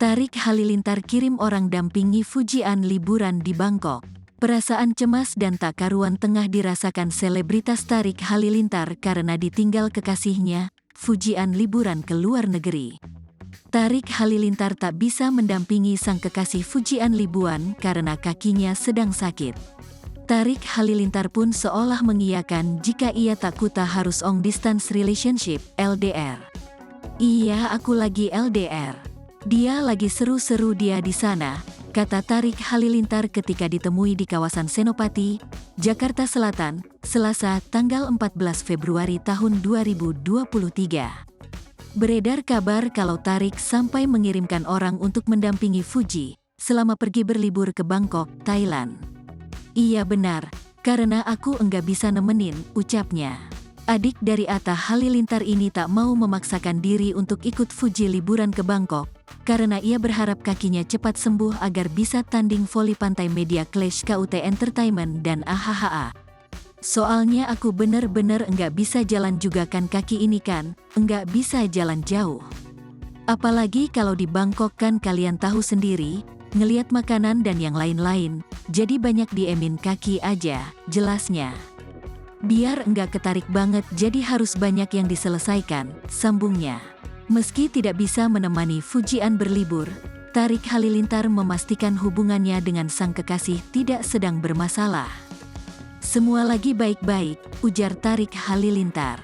Tarik Halilintar kirim orang dampingi Fujian liburan di Bangkok. Perasaan cemas dan tak karuan tengah dirasakan selebritas Tarik Halilintar karena ditinggal kekasihnya, Fujian liburan ke luar negeri. Tarik Halilintar tak bisa mendampingi sang kekasih Fujian liburan karena kakinya sedang sakit. Tarik Halilintar pun seolah mengiyakan jika ia tak kuta harus long distance relationship, LDR. Iya, aku lagi LDR. Dia lagi seru-seru dia di sana, kata Tarik Halilintar ketika ditemui di kawasan Senopati, Jakarta Selatan, Selasa, tanggal 14 Februari tahun 2023. Beredar kabar kalau Tarik sampai mengirimkan orang untuk mendampingi Fuji selama pergi berlibur ke Bangkok, Thailand. Iya benar, karena aku enggak bisa nemenin, ucapnya. Adik dari Atta Halilintar ini tak mau memaksakan diri untuk ikut Fuji liburan ke Bangkok, karena ia berharap kakinya cepat sembuh agar bisa tanding voli pantai Media Clash KUT Entertainment dan AHHA. Soalnya aku bener-bener enggak bisa jalan juga kan kaki ini kan, enggak bisa jalan jauh. Apalagi kalau di Bangkok kan kalian tahu sendiri, ngeliat makanan dan yang lain-lain, jadi banyak diemin kaki aja, jelasnya. Biar enggak ketarik banget jadi harus banyak yang diselesaikan, sambungnya. Meski tidak bisa menemani Fujian berlibur, Tarik Halilintar memastikan hubungannya dengan sang kekasih tidak sedang bermasalah. Semua lagi baik-baik, ujar Tarik Halilintar.